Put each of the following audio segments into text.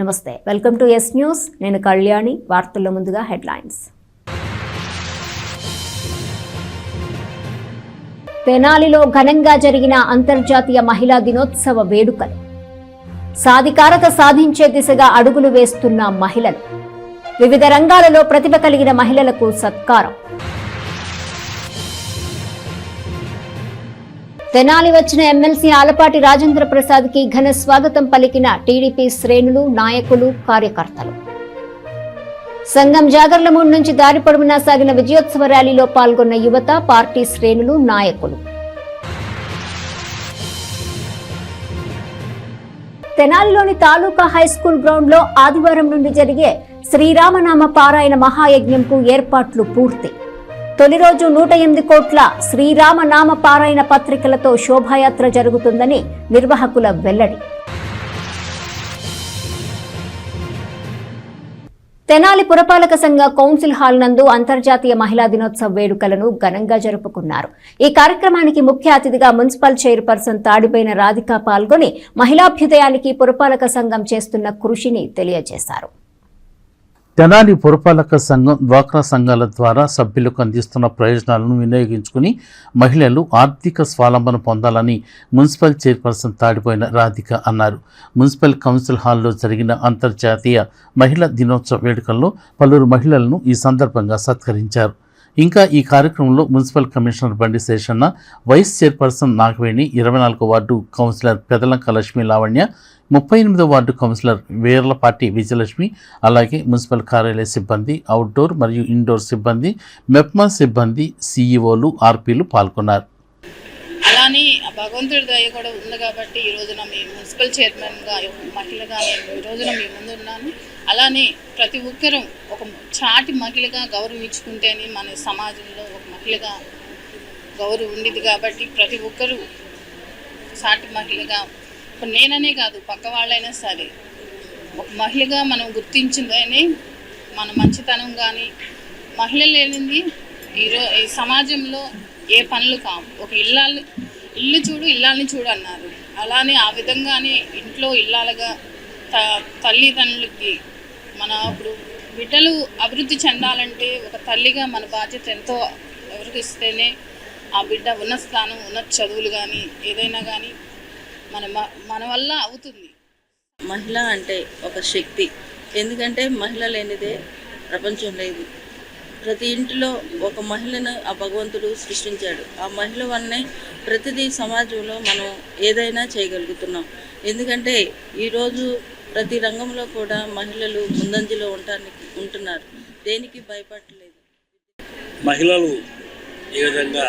నమస్తే, welcome to yes news. నేను కళ్యాణి. వార్తల్లో ముందుగా హెడ్లైన్స్. తెనాలిలో ఘనంగా జరిగిన అంతర్జాతీయ మహిళా దినోత్సవ వేడుకలు. సాధికారత సాధించే దిశగా అడుగులు వేస్తున్న మహిళలు. వివిధ రంగాలలో ప్రతిభ కలిగిన మహిళలకు సత్కారం. తెనాలి వచ్చిన ఎమ్మెల్సీ ఆలపాటి రాజేంద్ర ప్రసాద్ కి ఘన స్వాగతం పలికిన టీడీపీ శ్రేణులు, నాయకులు, కార్యకర్తలు. సంఘం జాగర్లమూడి నుంచి దారి పొడవునా సాగిన విజయోత్సవ ర్యాలీలో పాల్గొన్న యువత, పార్టీ శ్రేణులు, నాయకులు. తెనాలిలోని తాలూకా హైస్కూల్ గ్రౌండ్ లో ఆదివారం నుండి జరిగే శ్రీరామనామ పారాయణ మహాయజ్ఞంకు ఏర్పాట్లు పూర్తి. తొలి రోజు 108 కోట్ల శ్రీరామనామ పారాయణ పత్రికలతో శోభాయాత్ర జరుగుతుందని నిర్వాహకుల వెల్లడి. తెనాలి పురపాలక సంఘ కౌన్సిల్ హాల్ నందు అంతర్జాతీయ మహిళా దినోత్సవ వేడుకలను ఘనంగా జరుపుకున్నారు. ఈ కార్యక్రమానికి ముఖ్య అతిథిగా మున్సిపల్ చైర్పర్సన్ తాడిబోయిన రాధిక పాల్గొని మహిళాభ్యుదయానికి పురపాలక సంఘం చేస్తున్న కృషిని తెలియజేశారు. తెనాలి పురపాలక సంఘం, డ్వాక్రా సంఘాల ద్వారా సభ్యులకు అందిస్తున్న ప్రయోజనాలను వినియోగించుకుని మహిళలు ఆర్థిక స్వావలంబన పొందాలని మున్సిపల్ చైర్పర్సన్ తాడిపోయిన రాధిక అన్నారు. మున్సిపల్ కౌన్సిల్ హాల్లో జరిగిన అంతర్జాతీయ మహిళా దినోత్సవ వేడుకల్లో పలువురు మహిళలను ఈ సందర్భంగా సత్కరించారు. ఇంకా ఈ కార్యక్రమంలో municipal commissioner Bandi Seshanna, vice chairperson Nagaveni, 24వ వార్డు కౌన్సిలర్ పెదలంక లక్ష్మీ లావణ్య, 38వ వార్డు కౌన్సిలర్ వేర్లపాటి విజయలక్ష్మి, అలాగే మున్సిపల్ కార్యాలయ సిబ్బంది, అవుట్డోర్ మరియు ఇండోర్ సిబ్బంది, మెప్మా సిబ్బంది, సిఇఓలు, ఆర్పీలు పాల్గొన్నారు. అలానే భగవంతుడి దయ కూడా ఉంది కాబట్టి ఈ రోజున మీ మున్సిపల్ చైర్మన్గా మహిళగా నేను ఈ రోజున మీ ముందు ఉన్నాను. అలానే ప్రతి ఒక్కరూ ఒక చాటి మహిళగా గౌరవించుకుంటేనే మన సమాజంలో ఒక మహిళగా గౌరవం ఉండేది. కాబట్టి ప్రతి ఒక్కరూ చాటి మహిళగా, ఇప్పుడు నేననే కాదు పక్క వాళ్ళైనా సరే ఒక మహిళగా మనం గుర్తించిందని మన మంచితనం. కానీ మహిళ లేనిది ఈ సమాజంలో ఏ పనులు కావు. ఒక ఇల్లు చూడు ఇల్లాలని చూడు అన్నారు. అలానే ఆ విధంగానే ఇంట్లో ఇల్లాలుగా తల్లిదండ్రులకి మన ఇప్పుడు బిడ్డలు అభివృద్ధి చెందాలంటే ఒక తల్లిగా మన బాధ్యత ఎంతో ఎవరికి ఇస్తేనే ఆ బిడ్డ ఉన్న స్థానం, ఉన్న చదువులు కానీ ఏదైనా కానీ మన వల్ల అవుతుంది. మహిళ అంటే ఒక శక్తి. ఎందుకంటే మహిళ లేనిదే ప్రపంచం లేదు. ప్రతి ఇంటిలో ఒక మహిళను ఆ భగవంతుడు సృష్టించాడు. ఆ మహిళ వల్లనే ప్రతిదీ సమాజంలో మనం ఏదైనా చేయగలుగుతున్నాం. ఎందుకంటే ఈరోజు ప్రతి రంగంలో కూడా మహిళలు ముందంజలో ఉంటున్నారు. దేనికి భయపడలేదు. మహిళలు ఏ విధంగా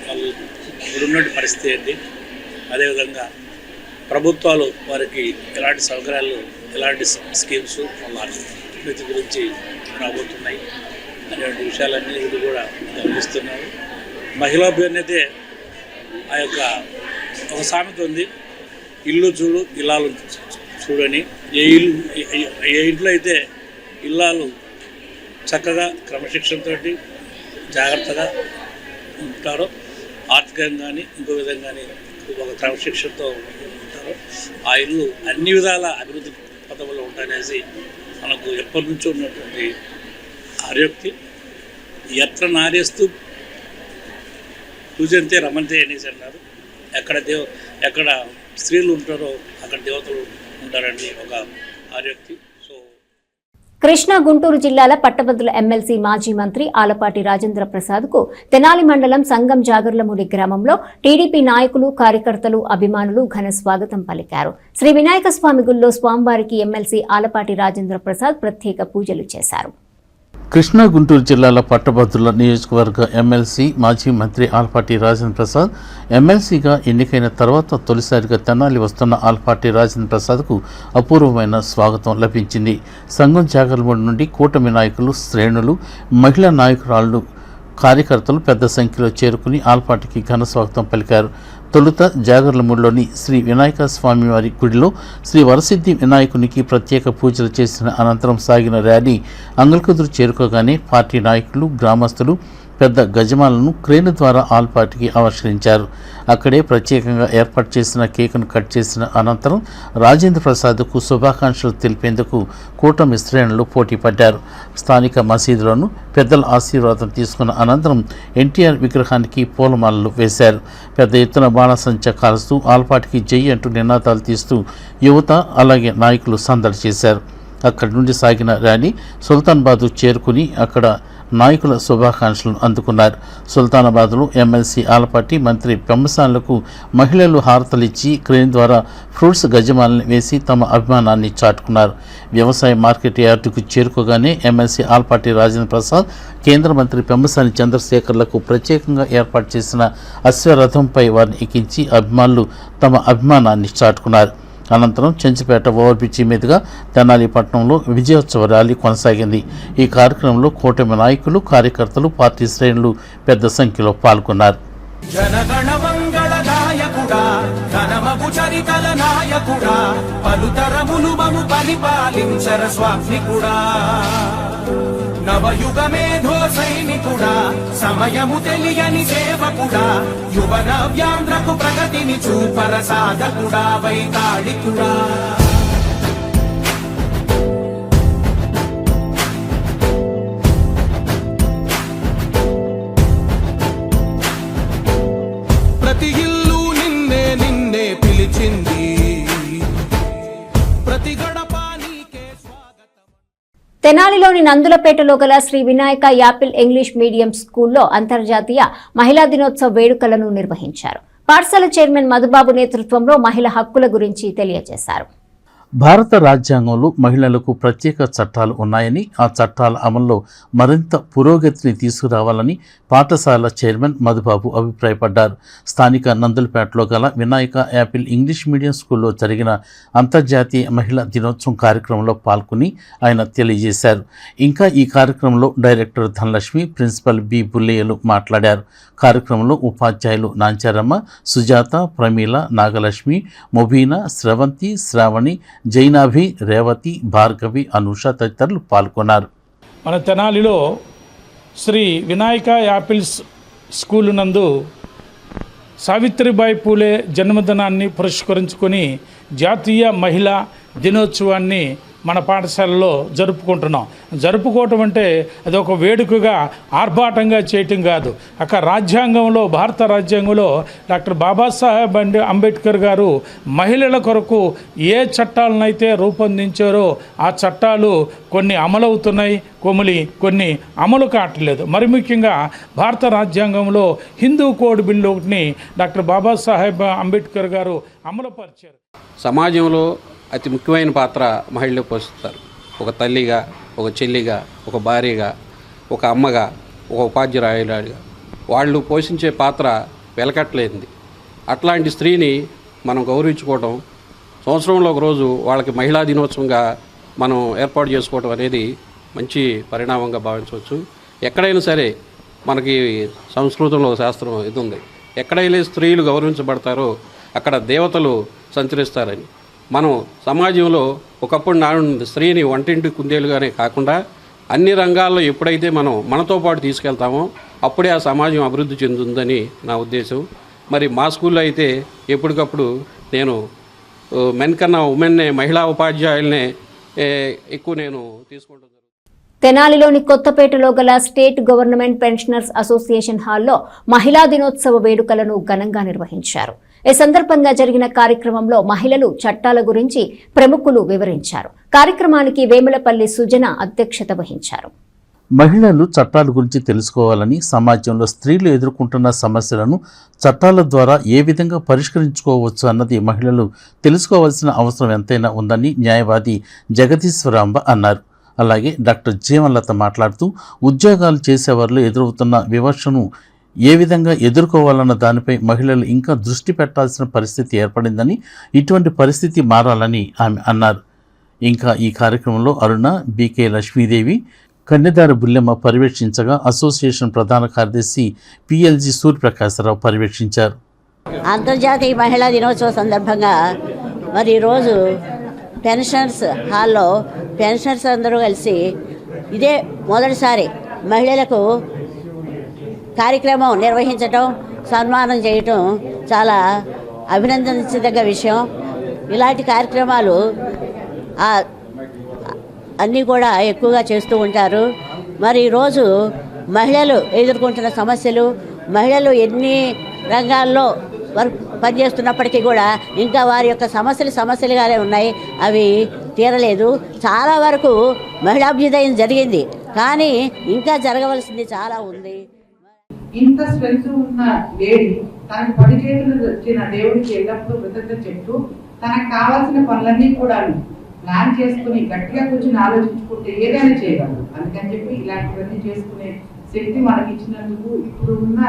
వాళ్ళు ఇప్పుడున్నటువంటి పరిస్థితి ఏంటి, అదేవిధంగా ప్రభుత్వాలు వారికి ఎలాంటి సౌకర్యాలు, ఎలాంటి స్కీమ్స్ వాళ్ళ అభివృద్ధి గురించి రాబోతున్నాయి అనేటువంటి విషయాలన్నీ ఇది కూడా గమనిస్తున్నారు. మహిళాభ్యున్నతే ఆ యొక్క ఒక సామెత ఉంది, ఇల్లు చూడు ఇల్లాలు చూడని. ఏ ఇంట్లో అయితే ఇల్లాలు చక్కగా క్రమశిక్షణతో జాగ్రత్తగా ఉంటారో, ఆర్థికంగా కానీ ఇంకో విధంగా కానీ ఒక క్రమశిక్షణతో ఉంటారో, ఆ ఇల్లు అన్ని విధాల అభివృద్ధి పథంలో ఉంటాయనేసి మనకు ఎప్పటి నుంచో ఉన్నటువంటి ఆర్యోక్తి. ఎత్ర నారేస్తూ పూజంతే రమంతే అనేసి అన్నారు. ఎక్కడ స్త్రీలు ఉంటారో అక్కడ దేవతలు ఉంటారండి, ఒక ఆర్యోక్తి. కృష్ణా, గుంటూరు జిల్లాల పట్టభద్రుల ఎమ్మెల్సీ, మాజీ మంత్రి ఆలపాటి రాజేంద్ర ప్రసాద్ కు తెనాలి మండలం సంఘం జాగర్లమూడి గ్రామంలో టీడీపీ నాయకులు, కార్యకర్తలు, అభిమానులు ఘన స్వాగతం పలికారు. శ్రీ వినాయక స్వామి గుడిలో స్వామివారికి ఎమ్మెల్సీ ఆలపాటి రాజేంద్ర ప్రసాద్ ప్రత్యేక పూజలు చేశారు. కృష్ణా, గుంటూరు జిల్లాల పట్టభద్రుల నియోజకవర్గ ఎమ్మెల్సీ, మాజీ మంత్రి ఆలపాటి రాజేంద్ర ప్రసాద్ ఎమ్మెల్సీగా ఎన్నికైన తర్వాత తొలిసారిగా తెనాలి వస్తున్న ఆలపాటి రాజేంద్ర ప్రసాద్కు అపూర్వమైన స్వాగతం లభించింది. సంఘం జాగర్లమూడి నుండి కూటమి నాయకులు, శ్రేణులు, మహిళా నాయకురాళ్లు, కార్యకర్తలు పెద్ద సంఖ్యలో చేరుకుని ఆలపాటికి ఘన స్వాగతం పలికారు. తొలుత జాగర్లమూడిలోని శ్రీ వినాయక స్వామివారి గుడిలో శ్రీ వరసిద్ధి వినాయకునికి ప్రత్యేక పూజలు చేసిన అనంతరం సాగిన ర్యాలీ అంగల్కుదురు చేరుకోగానే పార్టీ నాయకులు, గ్రామస్తులు పెద్ద గజమాలను క్రేన్ ద్వారా ఆల్పాటికి ఆవిష్కరించారు. అక్కడే ప్రత్యేకంగా ఏర్పాటు చేసిన కేకును కట్ చేసిన అనంతరం రాజేంద్ర ప్రసాద్కు శుభాకాంక్షలు తెలిపేందుకు కూటమి శ్రేణులు పోటీ పడ్డారు. స్థానిక మసీదులోనూ పెద్దల ఆశీర్వాదం తీసుకున్న అనంతరం ఎన్టీఆర్ విగ్రహానికి పూలమాలలు వేశారు. పెద్ద ఎత్తున బాణసంచా కాలుస్తూ ఆల్పాటికి జై అంటూ నినాదాలు తీస్తూ యువత అలాగే నాయకులు సందడి చేశారు. అక్కడి నుండి సాగిన ర్యాలీ సుల్తానాబాద్ చేరుకుని అక్కడ నాయకుల శుభాకాంక్షలను అందుకున్నారు. సుల్తానాబాద్లో ఎమ్మెల్సీ ఆలపాటి మంత్రి పెమ్మసాన్లకు మహిళలు హారతలిచ్చి క్రేన్ ద్వారా ఫ్రూట్స్ గజమాలని వేసి తమ అభిమానాన్ని చాటుకున్నారు. వ్యవసాయ మార్కెట్ యార్డుకు చేరుకోగానే ఎమ్మెల్సీ ఆలపాటి రాజేంద్ర ప్రసాద్, కేంద్ర మంత్రి పెమ్మసాని చంద్రశేఖర్లకు ప్రత్యేకంగా ఏర్పాటు చేసిన అశ్వరథంపై వారిని ఎక్కించి అభిమానులు తమ అభిమానాన్ని చాటుకున్నారు. అనంతరం చెంచుపేట ఓవర్బ్రిడ్జి మీదుగా తెనాలి పట్టణంలో విజయోత్సవ ర్యాలీ కొనసాగింది. ఈ కార్యక్రమంలో కూటమి నాయకులు, కార్యకర్తలు, పార్టీ శ్రేణులు పెద్ద సంఖ్యలో పాల్గొన్నారు. జనగణ మంగళ నాయకుడా, ఘనమగు చరితల నాయకుడా, పలుతరములు మము పరిపాలించర స్వామికుడా, నవయుగ మేధో సైనికుడా, సమయము తెలియని సేవకుడా, యువన వ్యాంధ్రకు ప్రగతిని చూపర సాధకుడా, వైతాళికుడా. ప్రతి ఇల్లు నిన్నే నిన్నే పిలిచింది, ప్రతి గడప నీకే స్వాగతం. తెనాలిలోని నందులపేటలో గల Shri Vinayaka apple English medium స్కూల్లో అంతర్జాతీయ మహిళా దినోత్సవ వేడుకలను నిర్వహించారు. పాఠశాల చైర్మన్ మధుబాబు నేతృత్వంలో మహిళా హక్కుల గురించి తెలియజేశారు. భారత రాజ్యాంగంలో మహిళలకు ప్రత్యేక చట్టాలు ఉన్నాయని, ఆ చట్టాల అమల్లో మరింత పురోగతిని తీసుకురావాలని పాఠశాల చైర్మన్ మధుబాబు అభిప్రాయపడ్డారు. స్థానిక నందులపేటలో గల వినాయక యాపిల్ ఇంగ్లీష్ మీడియం స్కూల్లో జరిగిన అంతర్జాతీయ మహిళా దినోత్సవం కార్యక్రమంలో పాల్గొని ఆయన తెలియజేశారు. ఇంకా ఈ కార్యక్రమంలో డైరెక్టర్ ధనలక్ష్మి, ప్రిన్సిపల్ బి బుల్లయ్యలు మాట్లాడారు. కార్యక్రమంలో ఉపాధ్యాయులు నాంచారమ్మ, సుజాత, ప్రమీల, నాగలక్ష్మి, ముబీనా, స్రవంతి, శ్రావణి, జైనాభి, రేవతి, భార్గవి, అనూష తదితరులు పాల్గొన్నారు. మన తెనాలిలో శ్రీ వినాయక యాపిల్స్ స్కూలు నందు సావిత్రిబాయి పూలే జన్మదినాన్ని పురస్కరించుకొని జాతీయ మహిళా దినోత్సవాన్ని మన పాఠశాలలో జరుపుకోవటం అంటే అది ఒక వేడుకగా ఆర్భాటంగా చేయటం కాదు. అక్కడ రాజ్యాంగంలో, భారత రాజ్యాంగంలో డాక్టర్ బాబాసాహెబ్ అంబేద్కర్ గారు మహిళల కొరకు ఏ చట్టాలనైతే రూపొందించారో ఆ చట్టాలు కొన్ని అమలవుతున్నాయి, కొన్ని అమలు కావట్లేదు. మరి ముఖ్యంగా భారత రాజ్యాంగంలో హిందూ కోడ్ బిల్లు ఒకటిని డాక్టర్ బాబాసాహెబ్ అంబేద్కర్ గారు అమలుపరిచారు. సమాజంలో అతి ముఖ్యమైన పాత్ర మహిళలు పోషిస్తారు. ఒక తల్లిగా, ఒక చెల్లిగా, ఒక భార్యగా, ఒక అమ్మగా, ఒక ఉపాధ్యాయురాలిగా వాళ్ళు పోషించే పాత్ర వెలకట్లేనిది. అట్లాంటి స్త్రీని మనం గౌరవించుకోవడం, సంవత్సరంలో ఒక రోజు వాళ్ళకి మహిళా దినోత్సవంగా మనం ఏర్పాటు చేసుకోవడం అనేది మంచి పరిణామంగా భావించవచ్చు. ఎక్కడైనా సరే మనకి సంస్కృతంలో ఒక శాస్త్రం ఇది ఉంది, ఎక్కడైతే స్త్రీలు గౌరవించబడతారో అక్కడ దేవతలు సంచరిస్తారని. మనం సమాజంలో ఒకప్పుడు స్త్రీని వంటింటి కుందేలుగానే కాకుండా అన్ని రంగాల్లో ఎప్పుడైతే మనతో పాటు తీసుకెళ్తామో అప్పుడే ఆ సమాజం అభివృద్ధి చెందుతుందని నా ఉద్దేశం. మరి మా స్కూల్లో అయితే ఎప్పటికప్పుడు నేను మెన్ కన్నా ఉమెన్నే, మహిళా ఉపాధ్యాయులనే ఎక్కువ నేను తీసుకుంటాను. తెనాలిలోని కొత్తపేటలో గల స్టేట్ గవర్నమెంట్ పెన్షనర్స్ అసోసియేషన్ హాల్లో మహిళా దినోత్సవ వేడుకలను ఘనంగా నిర్వహించారు. ఈ సందర్భంగా జరిగిన కార్యక్రమంలో మహిళలు చట్టాల గురించి ప్రముఖులు వివరించారు. కార్యక్రమానికి వేములపల్లి సుజన అధ్యక్షత వహించారు. మహిళలు చట్టాల గురించి తెలుసుకోవాలని, సమాజంలో స్త్రీలు ఎదుర్కొంటున్న సమస్యలను చట్టాల ద్వారా ఏ విధంగా పరిష్కరించుకోవచ్చు అన్నది మహిళలు తెలుసుకోవాల్సిన అవసరం ఎంతైనా ఉందని న్యాయవాది జగదీశ్వరాంబ అన్నారు. అలాగే డాక్టర్ జీవన్లత మాట్లాడుతూ ఉద్యోగాలు చేసేవారిలో ఎదురవుతున్న వివక్షను ఏ విధంగా ఎదుర్కోవాలన్న దానిపై మహిళలు ఇంకా దృష్టి పెట్టాల్సిన పరిస్థితి ఏర్పడిందని, ఇటువంటి పరిస్థితి మారాలని ఆమె అన్నారు. ఇంకా ఈ కార్యక్రమంలో అరుణ, బీకే లక్ష్మీదేవి, కన్నెదారి బుల్లెమ్మ పర్యవేక్షించగా అసోసియేషన్ ప్రధాన కార్యదర్శి పిఎల్జీ సూర్యప్రకాశరావు పర్యవేక్షించారు. అంతర్జాతీయ మహిళా దినోత్సవం సందర్భంగా మరి ఈరోజు పెన్షనర్స్ హాల్లో పెన్షనర్స్ అందరూ కలిసి ఇదే మొదటిసారి మహిళలకు కార్యక్రమం నిర్వహించటం, సన్మానం చేయటం చాలా అభినందించదగ్గ విషయం. ఇలాంటి కార్యక్రమాలు అన్నీ కూడా ఎక్కువగా చేస్తూ ఉంటారు. మరి ఈరోజు మహిళలు ఎదుర్కొంటున్న సమస్యలు, మహిళలు ఎన్ని రంగాల్లో పనిచేస్తున్నప్పటికీ కూడా ఇంకా వారి యొక్క సమస్యలుగానే ఉన్నాయి, అవి తీరలేదు. చాలా వరకు మహిళాభ్యుదయం జరిగింది, కానీ ఇంకా జరగవలసింది చాలా ఉంది. ఇంత స్ట్రెంత్ ఉన్న లేడీ తనకు 10 చేతులు వచ్చిన దేవుడికి ఎల్లప్పుడూ కృతజ్ఞత చెప్తూ తనకు కావాల్సిన పనులన్నీ కూడా ప్లాన్ చేసుకుని గట్టిగా కూర్చొని ఆలోచించుకుంటే ఏదైనా చేయగలరు. అందుకని చెప్పి ఇలాంటివన్నీ చేసుకునే శక్తి మనకి ఇచ్చినందుకు ఇప్పుడు ఉన్న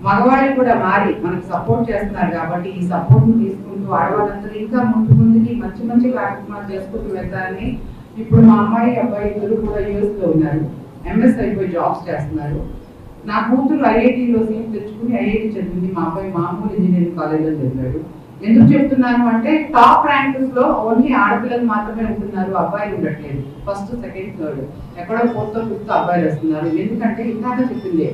మగవాళ్ళు కూడా మారి మనకు సపోర్ట్ చేస్తున్నారు. కాబట్టి ఈ సపోర్ట్ ను తీసుకుంటూ ఆడవాళ్ళందరూ ఇంకా ముందుకి మంచి మంచి కార్యక్రమాలు చేసుకుంటూ వెళ్తారని. ఇప్పుడు మా అమ్మాయి అబ్బాయి ఇద్దరు కూడా యూఎస్ లో ఉన్నారు, ఎంఎస్ అయిపోయి జాబ్స్ చేస్తున్నారు. నా కూతురు ఐఐటీలో సీట్ తెచ్చుకుని ఐఐటీ చదివింది, మా అబ్బాయి మామూలు ఇంజనీరింగ్ కాలేజ్లో చదివాడు. ఎందుకు చెప్తున్నాను అంటే టాప్ ర్యాంకర్స్ లో ఓన్లీ ఆడపిల్లలు మాత్రమే ఉంటున్నారు, అబ్బాయిలు ఉండట్లేదు. ఫస్ట్, సెకండ్, థర్డ్, ఎక్కడో 4th, 5th అబ్బాయిలు వస్తున్నారు. ఎందుకంటే ఇందాక చెప్పింది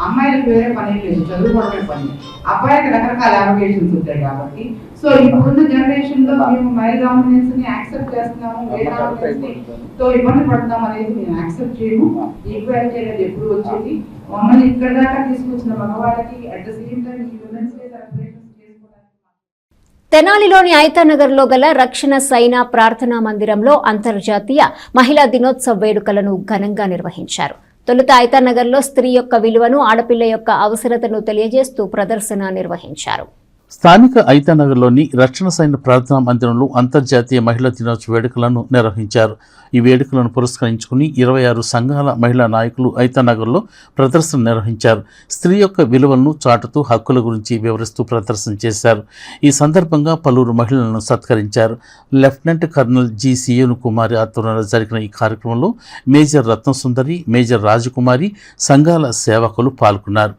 అమ్మాయిలకు వేరే పని లేదు, చదువుకోవడమే పని. అబ్బాయిలకు రకరకాల అలొకేషన్స్ ఉంటాయి. కాబట్టి సో ఇప్పుడున్న జనరేషన్ లో మేము మైల్ డామినెన్స్ ని యాక్సెప్ట్ చేస్తున్నాము, మేల్ డామినెన్స్ ని తో ఇబ్బంది పడుతున్నాం అనేది మేము యాక్సెప్ట్ చేయము. ఈక్వాలిటీ అనేది ఎప్పుడు వచ్చేది, మమ్మల్ని ఇక్కడ దాకా తీసుకొచ్చిన మగవాళ్ళకి అట్ ద సేమ్ టైం ఈ విమెన్స్ డే సెలబ్రేషన్స్ చేసుకోవడానికి. తెనాలిలోని ఐతానగర్లో గల రక్షణ సైనా ప్రార్థనా మందిరంలో అంతర్జాతీయ మహిళా దినోత్సవ వేడుకలను ఘనంగా నిర్వహించారు. తొలుత ఐతానగర్లో స్త్రీ యొక్క విలువను, ఆడపిల్ల యొక్క అవసరతను తెలియజేస్తూ ప్రదర్శన నిర్వహించారు. స్థానిక ఐతానగర్లోని రక్షణ సైన్య ప్రార్థనా మందిరంలో అంతర్జాతీయ మహిళా దినోత్సవ వేడుకలను నిర్వహించారు. ఈ వేడుకలను పురస్కరించుకుని 26 సంఘాల మహిళా నాయకులు ఐతానగర్లో ప్రదర్శన నిర్వహించారు. స్త్రీ యొక్క విలువలను చాటుతూ హక్కుల గురించి వివరిస్తూ ప్రదర్శన చేశారు. ఈ సందర్భంగా పలువురు మహిళలను సత్కరించారు. లెఫ్టినెంట్ కర్నల్ జి సియోను కుమారి ఆధ్వర్యంలో జరిగిన ఈ కార్యక్రమంలో మేజర్ రత్నసుందరి, మేజర్ రాజకుమారి, సంఘాల సేవకులు పాల్గొన్నారు.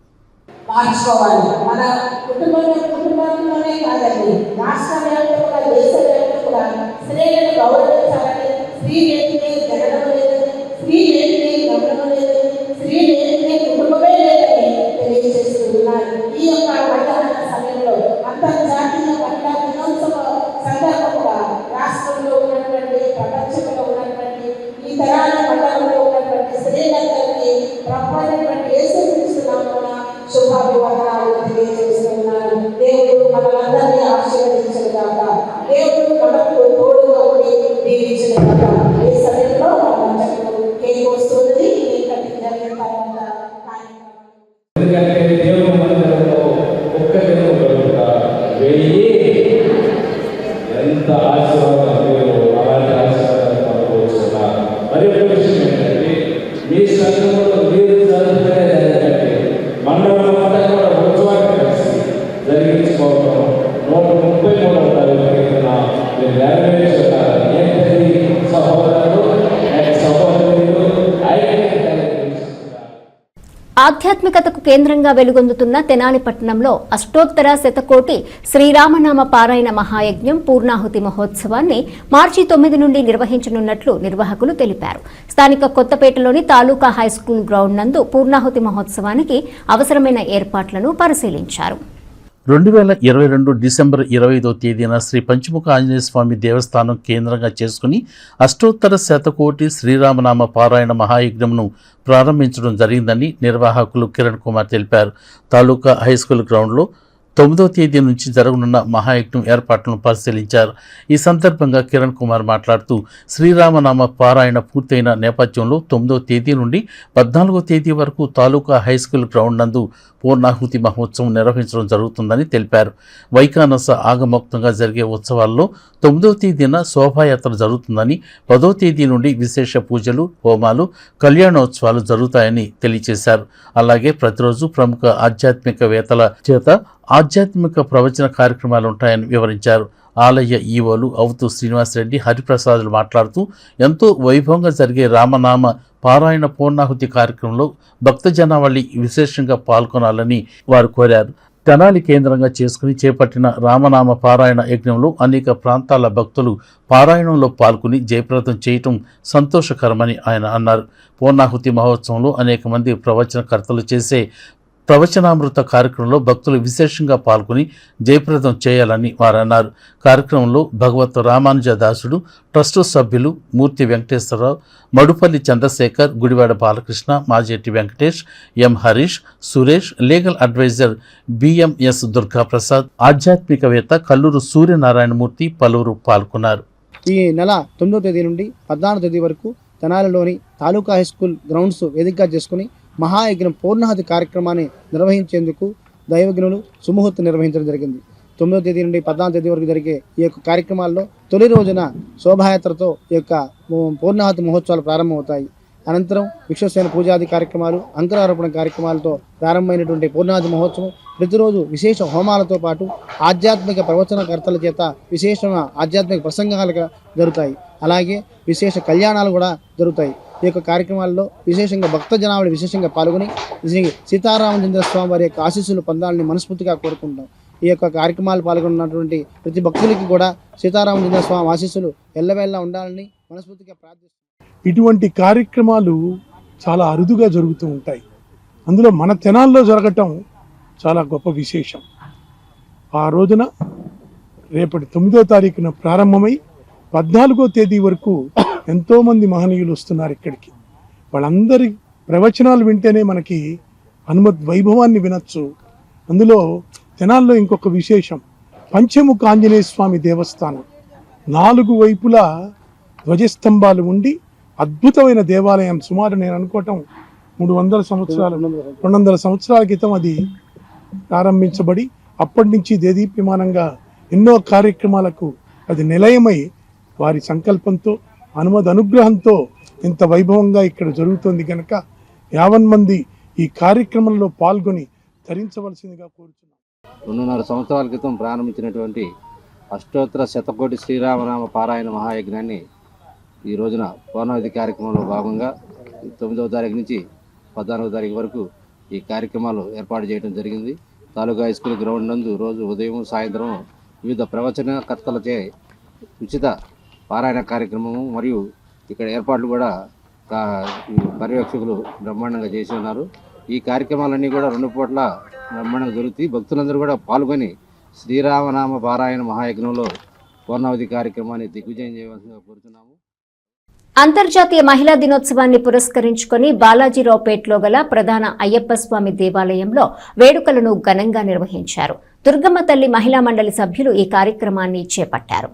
మన కుటుంబంలోనే కాదండి, రాష్ట్ర వ్యాప్తంగా, దేశ వ్యాప్తంగా స్త్రీలను గౌరవించాలని, స్త్రీ లేనిదే జననం లేదని, స్త్రీ లేనిదే గమనం లేదని, స్త్రీ లేనిదే కుటుంబమే లేదని తెలియజేస్తున్నారు. ఈ యొక్క మధ్యాహ్న సమయంలో అంతర్జాతీయ మహిళా దినోత్సవ సందర్భంగా రాష్ట్రంలో ఉన్నటువంటి, ప్రపంచంలో ఉన్నటువంటి, ఈ తరాల మండలంలో ఉన్నటువంటి స్త్రీలందరికీ ప్రపంచటువంటి యేసుక్రీస్తునామమున శుభాభివందనాలు తెలియజేస్తున్నారు. దేవుడు మనలందరినీ ఆశీర్వదించుగాక. దేవుడు మనకు తోడుగా ఉండి దీవించుగాక. ఈ సమయంలో కేక్ వస్తుంది, కేక్ కటింగ్ జరిగిన తర్వాత ఎంత ఆశీర్వాదం అలాంటి ఆశీర్వాదాలు పొందవచ్చున్నారు. మరి ఒక విషయం ఏంటంటే మీ సంఘంలో మీరు జరుగుతున్నది మండలం అంతా కూడా ఉత్సవాన్ని కలిసి జరిగించుకోవడం 133వ తారీఖున మీరు నెరవేర్చున్నారు. ఏంటది? సహోదరులు, సహోదరులు ఆధ్యాత్మికతకు కేంద్రంగా వెలుగొందుతున్న తెనాలి పట్టణంలో అష్టోత్తర శతకోటి శ్రీరామనామ పారాయణ మహాయజ్ఞం పూర్ణాహుతి మహోత్సవాన్ని మార్చి 9 నుండి నిర్వహించనున్నట్లు నిర్వాహకులు తెలిపారు. స్థానిక కొత్తపేటలోని తాలూకా హైస్కూల్ గ్రౌండ్ నందు పూర్ణాహుతి మహోత్సవానికి అవసరమైన ఏర్పాట్లను పరిశీలించారు. 2022 డిసెంబర్ 25వ తేదీన శ్రీ పంచముఖ ఆంజనేయ స్వామి దేవస్థానం కేంద్రంగా చేసుకుని అష్టోత్తర శతకోటి శ్రీరామనామ పారాయణ మహాయజ్ఞంను ప్రారంభించడం జరిగిందని నిర్వాహకులు కిరణ్ కుమార్ తెలిపారు. తాలూకా హైస్కూల్ గ్రౌండ్లో 9వ తేదీ నుంచి జరగనున్న మహాయజ్ఞం ఏర్పాట్లను పరిశీలించారు. ఈ సందర్భంగా కిరణ్ కుమార్ మాట్లాడుతూ శ్రీరామనామ పారాయణ పూర్తయిన నేపథ్యంలో 9వ తేదీ నుండి 14వ తేదీ వరకు తాలూకా హైస్కూల్ గ్రౌండ్ నందు పూర్ణాహుతి మహోత్సవం నిర్వహించడం జరుగుతుందని తెలిపారు. వైకానస ఆగమోక్తంగా జరిగే ఉత్సవాల్లో 9వ తేదీన శోభాయాత్ర జరుగుతుందని, 10వ తేదీ నుండి విశేష పూజలు, హోమాలు, కళ్యాణోత్సవాలు జరుగుతాయని తెలియజేశారు. అలాగే ప్రతిరోజు ప్రముఖ ఆధ్యాత్మికవేత్తల చేత ఆధ్యాత్మిక ప్రవచన కార్యక్రమాలు ఉంటాయని వివరించారు. ఆలయ ఈవోలు అవుతూ శ్రీనివాసరెడ్డి, హరిప్రసాదులు మాట్లాడుతూ ఎంతో వైభవంగా జరిగే రామనామ పారాయణ పూర్ణాహుతి కార్యక్రమంలో భక్త జనావళి విశేషంగా పాల్గొనాలని వారు కోరారు. తెనాలి కేంద్రంగా చేసుకుని చేపట్టిన రామనామ పారాయణ యజ్ఞంలో అనేక ప్రాంతాల భక్తులు పారాయణంలో పాల్గొని జయప్రదం చేయటం సంతోషకరమని ఆయన అన్నారు. పూర్ణాహుతి మహోత్సవంలో అనేక మంది ప్రవచనకర్తలు చేసే ప్రవచనామృత కార్యక్రమంలో భక్తులు విశేషంగా పాల్గొని జయప్రదం చేయాలని వారు అన్నారు. కార్యక్రమంలో భగవత్ రామానుజదాసుడు ట్రస్టు సభ్యులు Murthy Venkateswara Rao, Madupalli Chandrasekhar, Gudivada Balakrishna, Majeti Venkatesh, M Harish, Suresh, legal adviser BMS Durgaprasad, ఆధ్యాత్మికవేత్త కల్లూరు సూర్యనారాయణమూర్తి పలువురు పాల్గొన్నారు. ఈ నెల 9వ తేదీ నుండి 14వ తేదీ వరకు తెనాలిలోని తాలూకా హై స్కూల్ గ్రౌండ్స్ వేదికగా చేసుకుని మహాయజ్ఞం పూర్ణాహుతి కార్యక్రమాన్ని నిర్వహించేందుకు దైవజ్ఞులు సుముహూర్తం నిర్వహించడం జరిగింది. 9వ తేదీ నుండి 14వ తేదీ వరకు జరిగే ఈ యొక్క కార్యక్రమాల్లో తొలి రోజున శోభాయాత్రతో ఈ యొక్క పూర్ణాహుతి మహోత్సవాలు ప్రారంభమవుతాయి. అనంతరం విశ్వసేన పూజాది కార్యక్రమాలు, అంకురారోపణ కార్యక్రమాలతో ప్రారంభమైనటువంటి పూర్ణాహుతి మహోత్సవం ప్రతిరోజు విశేష హోమాలతో పాటు ఆధ్యాత్మిక ప్రవచనకర్తల చేత విశేషమైన ఆధ్యాత్మిక ప్రసంగాలుగా జరుగుతాయి. అలాగే విశేష కళ్యాణాలు కూడా జరుగుతాయి. ఈ యొక్క కార్యక్రమాల్లో విశేషంగా భక్త జనాభా విశేషంగా పాల్గొని సీతారామచంద్ర స్వామి వారి యొక్క ఆశీస్సులు పొందాలని మనస్ఫూర్తిగా కోరుకుంటాం. ఈ యొక్క కార్యక్రమాలు పాల్గొన్నటువంటి ప్రతి భక్తులకి కూడా సీతారామచంద్ర స్వామి ఆశీస్సులు ఎల్లవేళలా ఉండాలని మనస్ఫూర్తిగా ప్రార్థిస్తున్నాం. ఇటువంటి కార్యక్రమాలు చాలా అరుదుగా జరుగుతూ ఉంటాయి. అందులో మన తెనాల్లో జరగటం చాలా గొప్ప విశేషం. ఆ రోజున రేపటి 9వ తారీఖున ప్రారంభమై 14వ తేదీ వరకు ఎంతోమంది మహనీయులు వస్తున్నారు ఇక్కడికి. వాళ్ళందరి ప్రవచనాలు వింటేనే మనకి హనుమత్ వైభవాన్ని వినొచ్చు. అందులో తెనాల్లో ఇంకొక విశేషం, పంచముఖ ఆంజనేయ స్వామి దేవస్థానం 4 వైపులా ధ్వజస్తంభాలు ఉండి అద్భుతమైన దేవాలయం. సుమారు నేను అనుకోవటం 200 సంవత్సరాల క్రితం అది ప్రారంభించబడి అప్పటి నుంచి దేదీప్యమానంగా ఎన్నో కార్యక్రమాలకు అది నిలయమై వారి సంకల్పంతో హనుమద్ అనుగ్రహంతో ఇంత వైభవంగా ఇక్కడ జరుగుతోంది కనుక 50 మంది ఈ కార్యక్రమంలో పాల్గొని తరించవలసిందిగా కోరుతున్నాం. 2.5 సంవత్సరాల క్రితం ప్రారంభించినటువంటి అష్టోత్తర శతకోటి శ్రీరామనామ పారాయణ మహాయజ్ఞాన్ని ఈ రోజున పూర్ణావతి కార్యక్రమంలో భాగంగా 9వ తారీఖు నుంచి 14వ తారీఖు వరకు ఈ కార్యక్రమాలు ఏర్పాటు చేయడం జరిగింది. తాలూకా హై స్కూల్ గ్రౌండ్ నందు రోజు ఉదయం సాయంత్రం వివిధ ప్రవచనకర్తలచే ఉచిత పారాయణ కార్యక్రమము మరియు ఇక్కడ ఏర్పాట్లు కూడా పర్యవేక్షకులు బ్రహ్మాండంగా చేసి ఉన్నారు. ఈ కార్యక్రమాలన్నీ కూడా 2 పూట్ల బ్రహ్మాండంగా జరుగుతాయి. భక్తులందరూ కూడా పాల్గొని శ్రీరామనామ పారాయణ మహాయజ్ఞంలో పూర్ణావతి కార్యక్రమాన్ని దిగ్విజయం చేయవలసిందిగా కోరుతున్నాము. అంతర్జాతీయ మహిళా దినోత్సవాన్ని పురస్కరించుకుని బాలాజీరావుపేటలో గల ప్రధాన అయ్యప్ప స్వామి దేవాలయంలో వేడుకలను ఘనంగా నిర్వహించారు. దుర్గమ్మ తల్లి మహిళా మండలి సభ్యులు ఈ కార్యక్రమాన్ని చేపట్టారు.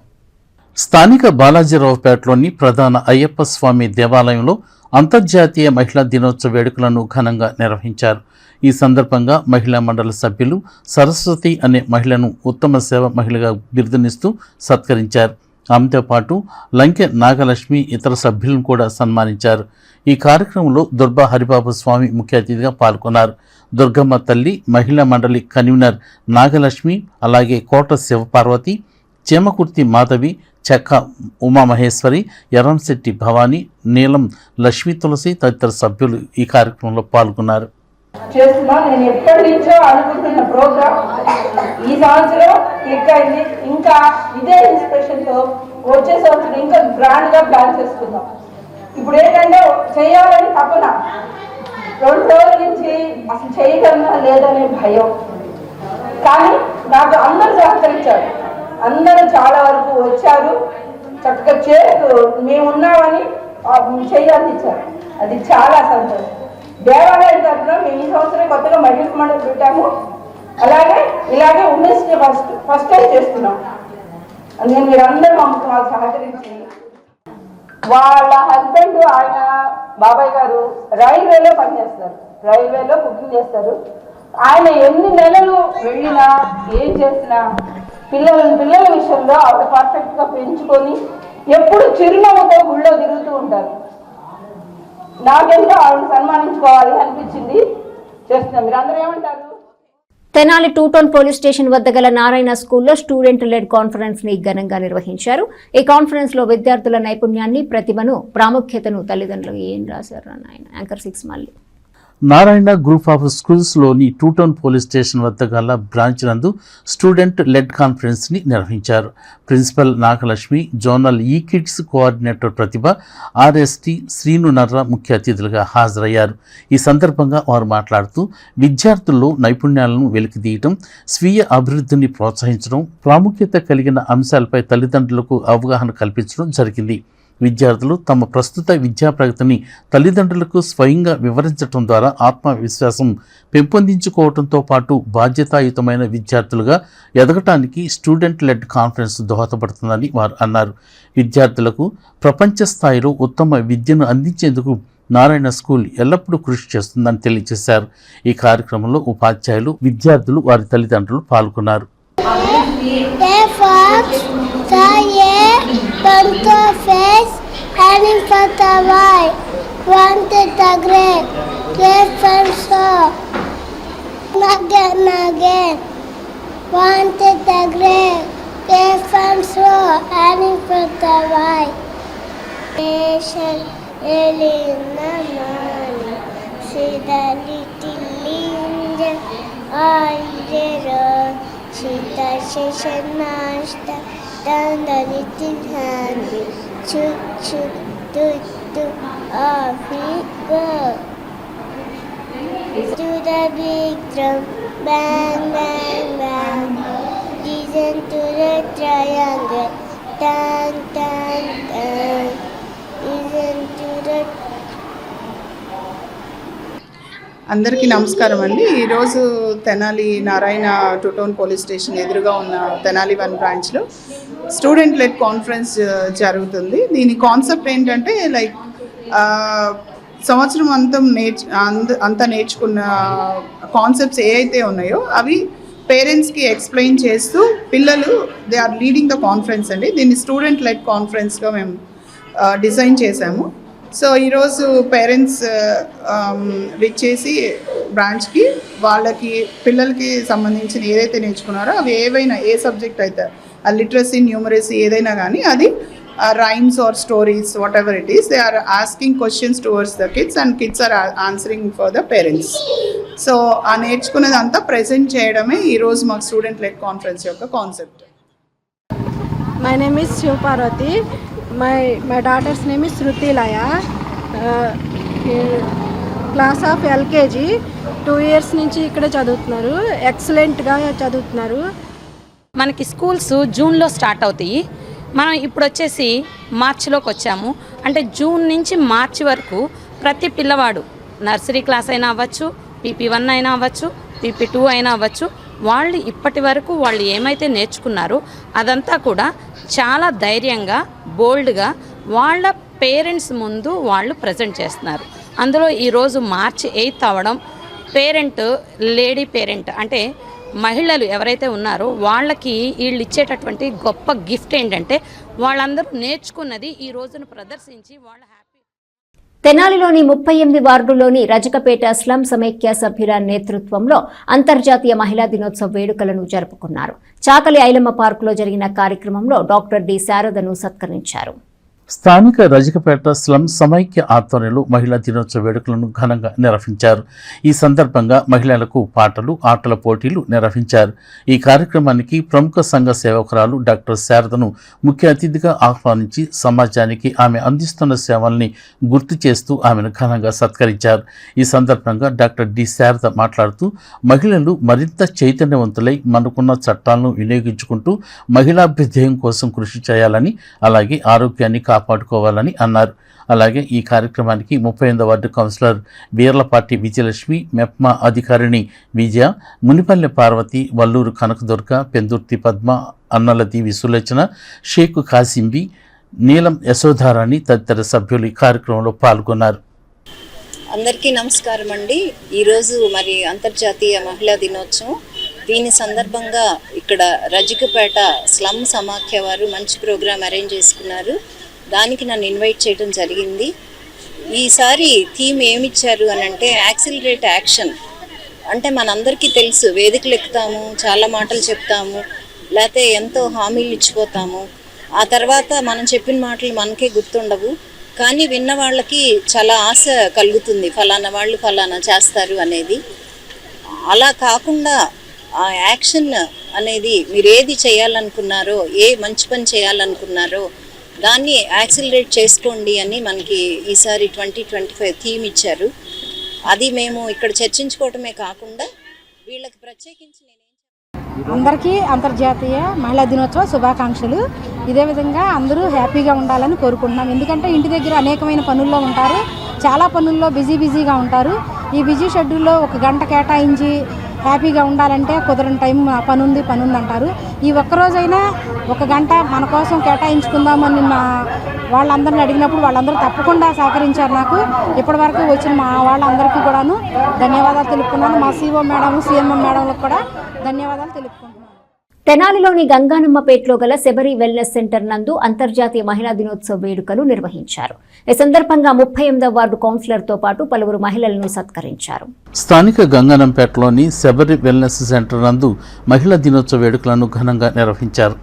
స్థానిక బాలాజీరావుపేటలోని ప్రధాన అయ్యప్ప స్వామి దేవాలయంలో అంతర్జాతీయ మహిళా దినోత్సవ వేడుకలను ఘనంగా నిర్వహించారు. ఈ సందర్భంగా మహిళా మండలి సభ్యులు సరస్వతి అనే మహిళను ఉత్తమ సేవ మహిళగా బిరుదునిస్తూ సత్కరించారు. ఆమెతో పాటు లంకె నాగలక్ష్మి ఇతర సభ్యులను కూడా సన్మానించారు. ఈ కార్యక్రమంలో దుర్బా హరిబాబు స్వామి ముఖ్య అతిథిగా పాల్గొన్నారు. దుర్గమ్మ తల్లి మహిళా మండలి కన్వీనర్ నాగలక్ష్మి, అలాగే కోట శివపార్వతి, చేమకుర్తి మాధవి, చెక్క ఉమామహేశ్వరి, ఎర్రంశెట్టి భవానీ, నీలం లక్ష్మీ తులసి తదితర సభ్యులు ఈ కార్యక్రమంలో పాల్గొన్నారు. చేస్తున్నా. నేను ఎప్పటి నుంచో అనుకుంటున్న ప్రోగ్రామ్ ఈ సంవత్సరం క్లిక్ అయింది. ఇంకా ఇదే ఇన్స్పిరేషన్తో వచ్చే సంవత్సరం ఇంకా గ్రాండ్గా ప్లాన్ చేసుకుందాం. ఇప్పుడు ఏంటంటే చేయాలని తపన, 2 రోజుల నుంచి అసలు చేయగలనా లేదనే భయం. కానీ నాకు అందరూ సహకరించారు. అందరూ చాలా వరకు వచ్చారు, చక్కగా మేము ఉన్నామని చేయాలనిచ్చారు. అది చాలా సంతోషం. దేవాలయం తరఫున మేము ఈ సంవత్సరం కొత్తగా మహిళా మండలి పెట్టాము. ఇలాగే ఉమెన్స్ డే ఫస్ట్ టైం చేస్తున్నాం. అందుకని మీరందరూ మాకు సహకరించి, వాళ్ళ హస్బెండ్ ఆయన బాబాయ్ గారు రైల్వేలో పనిచేస్తారు, రైల్వేలో కుకింగ్ చేస్తారు. ఆయన ఎన్ని నెలలు వెళ్ళినా ఏం చేసినా పిల్లల విషయంలో ఆవిడ పర్ఫెక్ట్గా పెంచుకొని ఎప్పుడు చిరునవ్వుతో గుళ్ళో తిరుగుతూ ఉంటారు. నాకెంతో ఆవిడ సన్మానించుకోవాలి అనిపించింది. చేస్తున్నాం. మీరు అందరూ ఏమంటారు? తెనాలి 2 టౌన్ పోలీస్ స్టేషన్ వద్ద గల నారాయణ స్కూల్లో స్టూడెంట్ లెడ్ కాన్ఫరెన్స్ ని ఘనంగా నిర్వహించారు. ఈ కాన్ఫరెన్స్ లో విద్యార్థుల నైపుణ్యాన్ని, ప్రతిభను, ప్రాముఖ్యతను తల్లిదండ్రులు ఏం రాశారు యాంకర్ 6 మళ్ళీ నారాయణ గ్రూప్ ఆఫ్ స్కూల్స్లోని టూటౌన్ పోలీస్ స్టేషన్ వద్ద గల బ్రాంచ్ నందు స్టూడెంట్ లెడ్ కాన్ఫరెన్స్ని నిర్వహించారు. Principal Nagalakshmi, zonal e kids coordinator Prathibha, RST Srinu Narra ముఖ్య అతిథులుగా హాజరయ్యారు. ఈ సందర్భంగా వారు మాట్లాడుతూ విద్యార్థుల్లో నైపుణ్యాలను వెలికితీయటం, స్వీయ అభివృద్ధిని ప్రోత్సహించడం, ప్రాముఖ్యత కలిగిన అంశాలపై తల్లిదండ్రులకు అవగాహన కల్పించడం జరిగింది. విద్యార్థులు తమ ప్రస్తుత విద్యా ప్రగతిని తల్లిదండ్రులకు స్వయంగా వివరించడం ద్వారా ఆత్మవిశ్వాసం పెంపొందించుకోవడంతో పాటు బాధ్యతాయుతమైన విద్యార్థులుగా ఎదగటానికి స్టూడెంట్ లెడ్ కాన్ఫరెన్స్ దోహదపడుతుందని వారు అన్నారు. విద్యార్థులకు ప్రపంచ స్థాయిలో ఉత్తమ విద్యను అందించేందుకు నారాయణ స్కూల్ ఎల్లప్పుడూ కృషి చేస్తుందని తెలియజేశారు. ఈ కార్యక్రమంలో ఉపాధ్యాయులు, విద్యార్థులు, వారి తల్లిదండ్రులు పాల్గొన్నారు. Down the little hand, chuk chuk, do do, off we go. To the big drum, bang bang bang. Listen to the triangle, tan tan tan. Listen to the. అందరికీ నమస్కారం అండి. ఈరోజు Tenali Narayana two town police station ఎదురుగా ఉన్న తెనాలి 1 బ్రాంచ్లో student led conference జరుగుతుంది. దీని concept ఏంటంటే లైక్ సంవత్సరం అంతా నేర్చుకున్న కాన్సెప్ట్స్ ఏ అయితే ఉన్నాయో అవి పేరెంట్స్కి ఎక్స్ప్లెయిన్ చేస్తూ పిల్లలు they are leading the conference అండి. దీన్ని స్టూడెంట్ లెడ్ కాన్ఫరెన్స్గా మేము డిజైన్ చేశాము. సో ఈరోజు పేరెంట్స్ విచ్చేసి బ్రాంచ్కి వాళ్ళకి పిల్లలకి సంబంధించిన ఏదైతే నేర్చుకున్నారో అవి ఏవైనా ఏ సబ్జెక్ట్ అయితే ఆ లిటరసీ, న్యూమరసీ ఏదైనా కానీ అది rhymes or stories whatever it is they are asking questions towards the kids and kids are answering for the parents. So ఆ నేర్చుకున్నదంతా ప్రెజెంట్ చేయడమే ఈరోజు మాకు స్టూడెంట్ లెడ్ కాన్ఫరెన్స్ యొక్క concept. My name is Shivaparvathi. My daughter's name is Shruti Laya. Class of LKG 2 years నుంచి ఇక్కడ చదువుతున్నారు. ఎక్సలెంట్గా చదువుతున్నారు. మనకి స్కూల్స్ జూన్లో స్టార్ట్ అవుతాయి. మనం ఇప్పుడు వచ్చేసి మార్చిలోకి వచ్చాము. అంటే జూన్ నుంచి మార్చి వరకు ప్రతి పిల్లవాడు నర్సరీ క్లాస్ అయినా అవ్వచ్చు, PP1 అయినా అవ్వచ్చు, PP2 అయినా అవ్వచ్చు, వాళ్ళు ఇప్పటి వరకు వాళ్ళు ఏమైతే నేర్చుకున్నారో అదంతా కూడా చాలా ధైర్యంగా, బోల్డ్గా వాళ్ళ పేరెంట్స్ ముందు వాళ్ళు ప్రజెంట్ చేస్తున్నారు. అందులో ఈరోజు March 8 అవ్వడం, లేడీ పేరెంట్ అంటే మహిళలు ఎవరైతే ఉన్నారో వాళ్ళకి వీళ్ళు ఇచ్చేటటువంటి గొప్ప గిఫ్ట్ ఏంటంటే వాళ్ళందరూ నేర్చుకున్నది ఈ రోజును ప్రదర్శించి వాళ్ళ తెనాలిలోని 38 వార్డులోని రజకపేట స్లమ్ సమైక్య సభ్యుల నేతృత్వంలో అంతర్జాతీయ మహిళా దినోత్సవ వేడుకలను జరుపుకున్నారు. చాకలి ఐలమ్మ పార్కులో జరిగిన కార్యక్రమంలో డాక్టర్ డి శారదను సత్కరించారు. స్థానిక రజకపేట స్లమ్ సమైక్య ఆధ్వర్యంలో మహిళా దినోత్సవ వేడుకలను ఘనంగా నిర్వహించారు. ఈ సందర్భంగా మహిళలకు పాటలు, ఆటల పోటీలు నిర్వహించారు. ఈ కార్యక్రమానికి ప్రముఖ సంఘ సేవకురాలు డాక్టర్ శారదను ముఖ్య అతిథిగా ఆహ్వానించి సమాజానికి ఆమె అందిస్తున్న సేవల్ని గుర్తు చేస్తూ ఆమెను ఘనంగా సత్కరించారు. ఈ సందర్భంగా డాక్టర్ డి శారద మాట్లాడుతూ మహిళలు మరింత చైతన్యవంతులై మనకున్న చట్టాలను వినియోగించుకుంటూ మహిళాభ్యుదయం కోసం కృషి చేయాలని, అలాగే ఆరోగ్యాన్ని కాపాడుకోవాలని అన్నారు. అలాగే ఈ కార్యక్రమానికి 38వ వార్డు కౌన్సిలర్ వీర్లపాటి విజయలక్ష్మి, మెప్మా అధికారిణి విజయ, మునిపల్లె పార్వతి, వల్లూరు కనకదుర్గ, పెందుర్తి పద్మ, అన్నలది విసులోచన, షేక్ కాసింబి, నీలం యశోధారాణి తదితర సభ్యులు ఈ కార్యక్రమంలో పాల్గొన్నారు. అందరికీ నమస్కారం అండి. ఈరోజు మరి అంతర్జాతీయ మహిళా దినోత్సవం. దీని సందర్భంగా ఇక్కడ రజకపేట స్లమ్ సమాఖ్య వారు మంచి ప్రోగ్రాం అరేంజ్ చేసుకున్నారు. దానికి నన్ను ఇన్వైట్ చేయడం జరిగింది. ఈసారి థీమ్ ఏమిచ్చారు అని అంటే యాక్సిలరేట్ యాక్షన్. అంటే మనందరికీ తెలుసు, వేదికలు ఎక్కుతాము, చాలా మాటలు చెప్తాము, లేకపోతే ఎంతో హామీలు ఇచ్చిపోతాము. ఆ తర్వాత మనం చెప్పిన మాటలు మనకే గుర్తుండవు. కానీ విన్న వాళ్ళకి చాలా ఆశ కలుగుతుంది, ఫలానా వాళ్ళు ఫలానా చేస్తారు అనేది. అలా కాకుండా ఆ యాక్షన్ అనేది మీరు ఏది చేయాలనుకున్నారో, ఏ మంచి పని చేయాలనుకున్నారో దాన్ని యాక్సిలరేట్ చేసుకోండి అని మనకి ఈసారి 2025 థీమ్ ఇచ్చారు. అది మేము ఇక్కడ చర్చించుకోవటమే కాకుండా వీళ్ళకి ప్రత్యేకించి అందరికీ అంతర్జాతీయ మహిళా దినోత్సవ శుభాకాంక్షలు. ఇదే విధంగా అందరూ హ్యాపీగా ఉండాలని కోరుకుంటున్నాం. ఎందుకంటే ఇంటి దగ్గర అనేకమైన పనుల్లో ఉంటారు, చాలా పనుల్లో బిజీగా ఉంటారు. ఈ బిజీ షెడ్యూల్లో 1 గంట కేటాయించి హ్యాపీగా ఉండాలంటే కుదరని టైం, పని ఉంది అంటారు. ఈ ఒక్కరోజైనా 1 గంట మన కోసం కేటాయించుకుందామని మా వాళ్ళందరిని అడిగినప్పుడు వాళ్ళందరూ తప్పకుండా సహకరించారు. నాకు ఇప్పటివరకు వచ్చిన మా వాళ్ళందరికీ కూడాను ధన్యవాదాలు తెలుపుకున్నాను. మా సిఓ మేడం, సిఎంఎం మేడంలకు కూడా ధన్యవాదాలు తెలుపుకుంటున్నాను. తెనాలిలోని గంగానమ్మపేటలో గల శబరి వెల్నెస్ సెంటర్ నందు అంతర్జాతీయ మహిళా దినోత్సవ వేడుకలు నిర్వహించారు. ఈ సందర్భంగా 38వ వార్డు కౌన్సిలర్తో పాటు పలువురు మహిళలను సత్కరించారు. స్థానిక గంగానంపేటలోని శబరి వెల్నెస్ సెంటర్ నందు మహిళా దినోత్సవ వేడుకలను ఘనంగా నిర్వహించారు.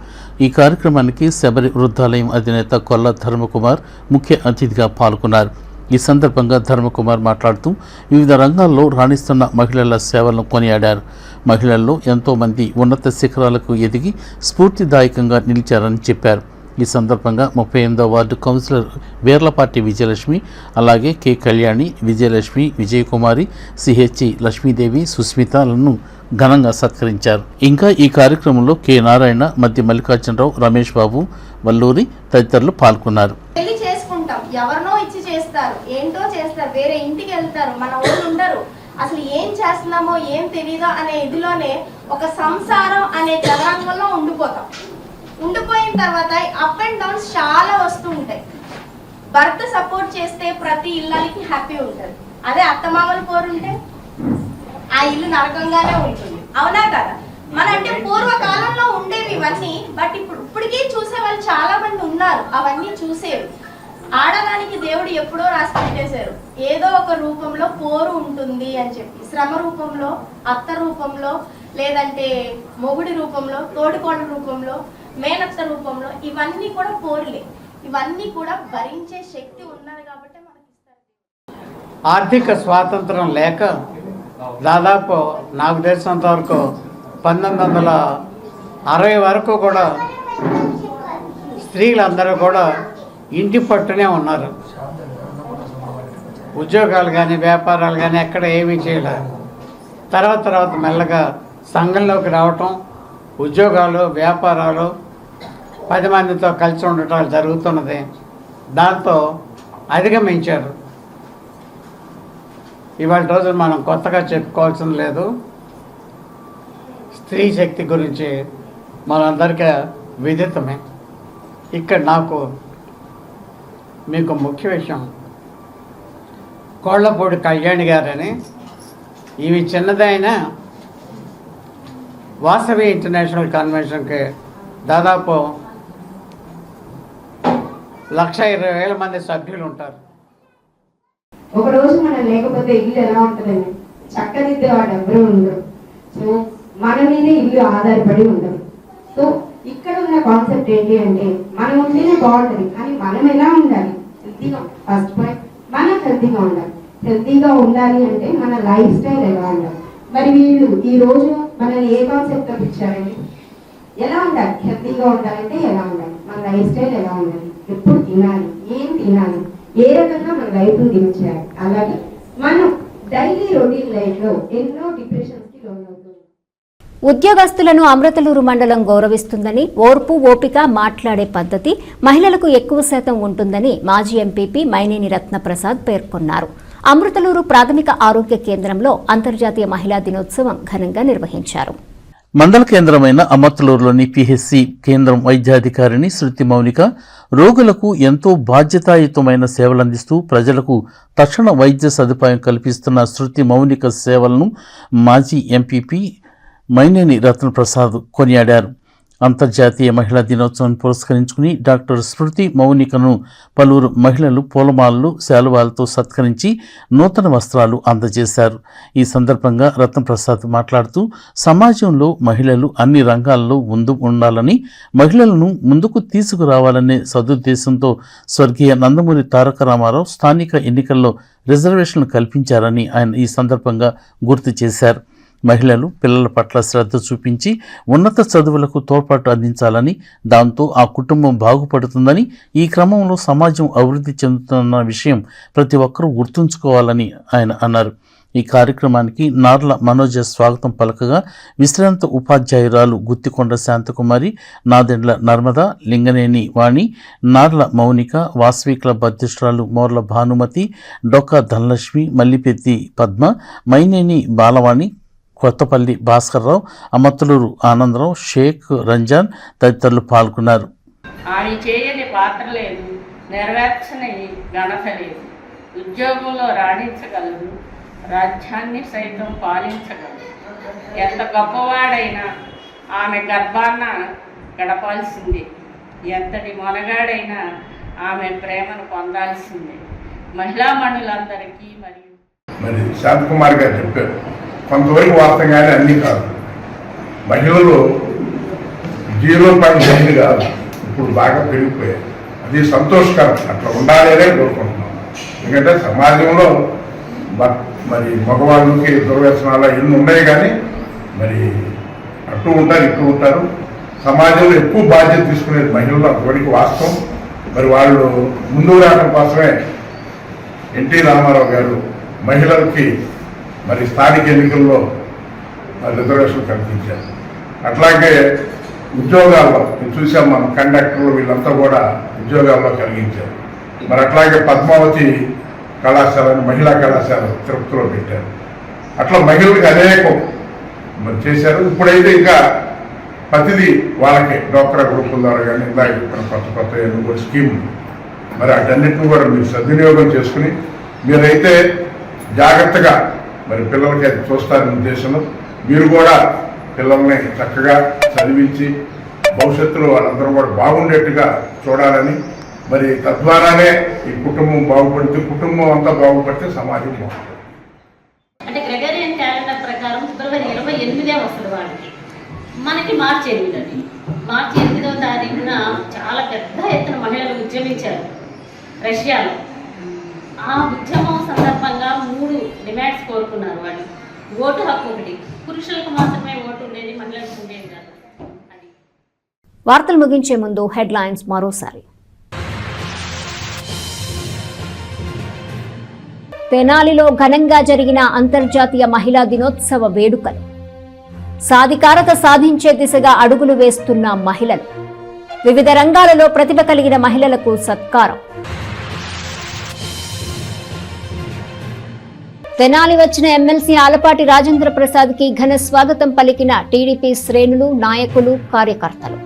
ఈ కార్యక్రమానికి శబరి వృద్ధాలయం అధినేత కొల్ల ధర్మకుమార్ ముఖ్య అతిథిగా పాల్గొన్నారు. ఈ సందర్భంగా ధర్మకుమార్ మాట్లాడుతూ వివిధ రంగాల్లో రాణిస్తున్న మహిళల సేవలను కొనియాడారు. మహిళల్లో ఎంతోమంది ఉన్నత శిఖరాలకు ఎదిగి స్ఫూర్తిదాయకంగా నిలిచారని చెప్పారు. ఈ సందర్భంగా 38వ వార్డు కౌన్సిలర్ వేర్లపాటి విజయలక్ష్మి, అలాగే కె కళ్యాణి, విజయలక్ష్మి, విజయకుమారి, సిహెచ్ లక్ష్మీదేవి, సుస్మితలను ఘనంగా సత్కరించారు. ఇంకా ఈ కార్యక్రమంలో కె నారాయణ, మధ్య మల్లికార్జునరావు, రమేష్ బాబు, వల్లూరి తదితరులు పాల్గొన్నారు. పెళ్లి చేసుకుంటాం, ఎవరినో ఇచ్చి చేస్తారు, ఏంటో చేస్తారు, వేరే ఇంటికి వెళ్తారు, మన ఊళ్ళు ఉండరు, అసలు ఏం చేస్తున్నామో ఏం తెలీదో అనే ఇదిలోనే ఒక సంసారం అనే చదరంగంలో ఉండిపోతాం. ఉండిపోయిన తర్వాత అప్ అండ్ డౌన్స్ చాలా వస్తూ ఉంటాయి. భర్త సపోర్ట్ చేస్తే ప్రతి ఇళ్ళకి హ్యాపీ ఉంటుంది. అదే అత్తమామలు పోరుంటే ఆ ఇల్లు నరకంగానే ఉంటుంది. అవునా కదా? మన అంటే పూర్వకాలంలో ఉండేవి ఇవన్నీ. బట్ ఇప్పటికీ చూసే వాళ్ళు చాలా మంది ఉన్నారు, అవన్నీ చూసేవి. ఆడదానికి దేవుడు ఎప్పుడో రాసి పెట్టేశారు, ఏదో ఒక రూపంలో పోరు ఉంటుంది అని చెప్పి. శ్రమ రూపంలో, అత్త రూపంలో, లేదంటే మొగుడి రూపంలో, తోడికోళ్ళ రూపంలో, మేనత్త రూపంలో, ఇవన్నీ కూడా పోరులే. ఇవన్నీ కూడా భరించే శక్తి ఉన్నది కాబట్టి మనకి ఇస్తారు. ఆర్థిక స్వాతంత్రం లేక దాదాపు నాకు తెలిసినంత వరకు 1960 వరకు కూడా స్త్రీలందరూ కూడా ఇంటి పట్టునే ఉన్నారు. ఉద్యోగాలు కానీ వ్యాపారాలు కానీ ఎక్కడ ఏమీ చేయలేదు. తర్వాత మెల్లగా సంఘంలోకి రావటం, ఉద్యోగాలు వ్యాపారాలు 10 మందితో కలిసి ఉండటం జరుగుతున్నది. దాంతో అధిగమించారు. ఇవాళ రోజు మనం కొత్తగా చెప్పుకోవాల్సింది లేదు. స్త్రీ శక్తి గురించి మనందరికీ విదితమే. ఇక్కడ నాకు మీకు ముఖ్య విషయం, కోళ్లపూడి కళ్యాణి గారని, ఇవి చిన్నదైన వాసవి ఇంటర్నేషనల్ కన్వెన్షన్కి దాదాపు 1,20,000 మంది సభ్యులు ఉంటారు. ఒకరోజు మనం లేకపోతే ఇల్లు ఎలా ఉంటుందండి? చక్కదిద్దే వాడు ఎవరు ఉండరు. సో మన మీదే ఇల్లు ఆధారపడి ఉండదు. సో ఇక్కడ ఉన్న కాన్సెప్ట్ ఏంటి అంటే, మనం ఉంటేనే బాగుంటుంది, కానీ మనం ఎలా ఉండాలి? హెల్తీగా. ఫస్ట్ పాయింట్, మనం హెల్తీగా ఉండాలి. హెల్తీగా ఉండాలి అంటే మన లైఫ్ స్టైల్ ఎలా ఉండాలి? మరి వీళ్ళు ఈ రోజు మనల్ని ఏ కాన్సెప్ట్తో ఇచ్చారండి? ఎలా ఉండాలి? హెల్తీగా ఉండాలంటే ఎలా ఉండాలి? మన లైఫ్ స్టైల్ ఎలా ఉండాలి? ఎప్పుడు తినాలి, ఏం తినాలి, ఏ రకంగా మన లైఫ్ను దించాలి. అలాగే మనం డైలీ రొటీన్ లైఫ్లో ఎన్నో డిప్రెషన్స్కి లోన్ అవుతుంది. ఉద్యోగస్తులను అమృతలూరు మండలం గౌరవిస్తుందని, ఓర్పు ఓపిక మాట్లాడే పద్ధతి మహిళలకు ఎక్కువ శాతం ఉంటుందని మాజీ ఎంపీపీ మైనేని రత్నప్రసాద్ పేర్కొన్నారు. అమృతలూరు ప్రాథమిక ఆరోగ్య కేంద్రంలో అంతర్జాతీయ మహిళా దినోత్సవం ఘనంగా నిర్వహించారు. మండల కేంద్రమైన అమర్తలూరులోని పిహెచ్సి కేంద్రం వైద్యాధికారిని శృతి మౌనిక రోగులకు ఎంతో బాధ్యతాయుతమైన సేవలందిస్తూ ప్రజలకు తక్షణ వైద్య సదుపాయం కల్పిస్తున్న శృతి మౌనిక సేవలను మాజీ ఎంపీపీ మైనేని రత్నప్రసాద్ కొనియాడారు. అంతర్జాతీయ మహిళా దినోత్సవాన్ని పురస్కరించుకుని డాక్టర్ స్మృతి మౌనికను పలువురు మహిళలు పూలమాలలు శాలువాలతో సత్కరించి నూతన వస్త్రాలు అందజేశారు. ఈ సందర్భంగా రత్నప్రసాద్ మాట్లాడుతూ సమాజంలో మహిళలు అన్ని రంగాల్లో ముందు ఉండాలని, మహిళలను ముందుకు తీసుకురావాలనే సదుద్దేశంతో స్వర్గీయ నందమూరి తారక రామారావు స్థానిక ఎన్నికల్లో రిజర్వేషన్లు కల్పించారని ఆయన ఈ సందర్భంగా గుర్తు చేశారు. మహిళలు పిల్లల పట్ల శ్రద్ధ చూపించి ఉన్నత చదువులకు తోడ్పాటు అందించాలని, దాంతో ఆ కుటుంబం బాగుపడుతుందని, ఈ క్రమంలో సమాజం అభివృద్ధి చెందుతున్న విషయం ప్రతి ఒక్కరూ గుర్తుంచుకోవాలని ఆయన అన్నారు. ఈ కార్యక్రమానికి నార్ల మనోజ స్వాగతం పలకగా విశ్రాంత ఉపాధ్యాయురాలు గుత్తికొండ శాంతకుమారి, నాదెండ్ల నర్మద, లింగనేని వాణి, నార్ల మౌనిక, వాసవి క్లబ్ అధ్యక్షురాలు మోర్ల భానుమతి, డొక్కా ధనలక్ష్మి, మల్లిపెత్తి పద్మ, మైనేని బాలవాణి, కొత్తపల్లి భాస్కర్రావు, అమ్మతులూరు ఆనందరావు, షేక్ రంజాన్ తదితరులు పాల్గొన్నారు. ఆమె చేయని పాత్ర లేదు, నెరవేర్చని ఘనత లేదు. ఉద్యోగంలో రాణించగలరు, రాజ్యాన్ని సైతం పాలించగలరు. ఎంత గొప్పవాడైనా ఆమె గర్భాన్న గడపాల్సిందే. ఎంతటి మొనగాడైనా ఆమె ప్రేమను పొందాల్సిందే. మహిళామణులందరికీ మరి శాంతకుమార్ గారు చెప్పారు, కొంతవరకు వాస్తవంగానే అన్నీ కాదు. మహిళలు 0.9 కాదు, ఇప్పుడు బాగా పెరిగిపోయాయి. అది సంతోషకరం, అట్లా ఉండాలనే కోరుకుంటున్నాం. ఎందుకంటే సమాజంలో మరి మగవాళ్ళకి దుర్వ్యసనాలు ఎన్ని ఉన్నాయి, కానీ మరి అటు ఉంటారు ఇటు ఉంటారు. సమాజంలో ఎక్కువ బాధ్యత తీసుకునేది మహిళలు, అంతవరకు వాస్తవం. మరి వాళ్ళు ముందుకు రావడం కోసమే ఎన్టీ రామారావు గారు మహిళలకి మరి స్థానిక ఎన్నికల్లో రిజర్వేషన్ కల్పించారు. అట్లాగే ఉద్యోగాల్లో చూసాం మనం, కండక్టర్లు వీళ్ళంతా కూడా ఉద్యోగాల్లో కలిగించారు. మరి అట్లాగే పద్మావతి కళాశాలను, మహిళా కళాశాల తిరుపతిలో పెట్టారు. అట్లా మహిళలకు అనేకం మరి చేశారు. ఇప్పుడైతే ఇంకా ప్రతిదీ వాళ్ళకే డ్వాక్రా గ్రూపుల ద్వారా కానీ ఇలాగే కొత్త కూడా స్కీములు, మరి వాటన్నిటిని కూడా మీరు సద్వినియోగం చేసుకుని మీరైతే జాగ్రత్తగా మరి పిల్లలకి అది చూస్తారనే ఉద్దేశంలో మీరు కూడా పిల్లల్ని చక్కగా చదివించి భవిష్యత్తులో వాళ్ళందరూ కూడా బాగుండేట్టుగా చూడాలని, మరి తద్వారానే ఈ కుటుంబం బాగుపడితే, కుటుంబం అంతా బాగుపడితే సమాజం బాగుంటుంది. అంటే గ్రెగరియన్ క్యాలెండర్ ప్రకారం ఫిబ్రవరి 28 వస్తుంది వాళ్ళకి. మనకి మార్చి 8. మార్చి 8వ తారీఖున చాలా పెద్ద ఎత్తున మహిళలు ఉద్యమించారు రష్యాలో. ఆ ఉద్యమం సందర్భంగా 3 డిమాండ్స్ కోరుకున్నారు వాళ్ళు. ఓటు హక్కు ఒకటి, పురుషులకు మాత్రమే ఓటు ఉండేది, మహిళలకు ఉండేది కాదు. వార్తలు ముగించే ముందు హెడ్లైన్స్ మరోసారి. తెనాలిలో ఘనంగా జరిగిన అంతర్జాతీయ మహిళా దినోత్సవ వేడుకలు. సాధికారత సాధించే దిశగా అడుగులు వేస్తున్న మహిళలు. వివిధ రంగాలలో ప్రతిభ కలిగిన మహిళలకు సత్కారం. తెనాలి వచ్చిన ఎమ్మెల్సీ ఆలపాటి రాజేంద్ర ప్రసాద్ కి ఘన స్వాగతం పలికిన టీడీపీ శ్రేణులు, నాయకులు, కార్యకర్తలు.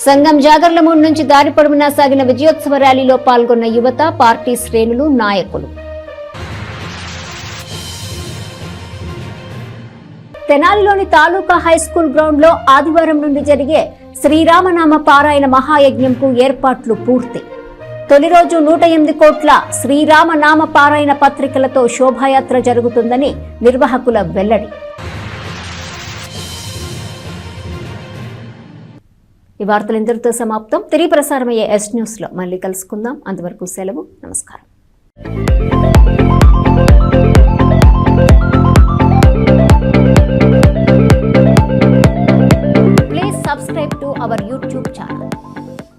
సంఘం జాగర్లమూడి నుంచి దారి పొడవునా సాగిన విజయోత్సవ ర్యాలీలో పాల్గొన్న యువత, పార్టీ శ్రేణులు, నాయకులు. తెనాలిలోని తాలూకా హైస్కూల్ గ్రౌండ్ లో ఆదివారం నుండి జరిగే శ్రీరామనామ పారాయణ మహాయజ్ఞంకు ఏర్పాట్లు పూర్తి. తొలి రోజు 108 కోట్ల శ్రీరామనామ పారాయణ పత్రికలతో శోభాయాత్ర జరుగుతుందని నిర్వాహకుల వెల్లడి. ఈ వార్తలు ఇంతటితో సమాప్తం. తిరిగి ప్రసారమయ్యే ఎస్ న్యూస్ లో మళ్ళీ కలుసుకుందాం. అంతవరకు సెలవు. నమస్కారం.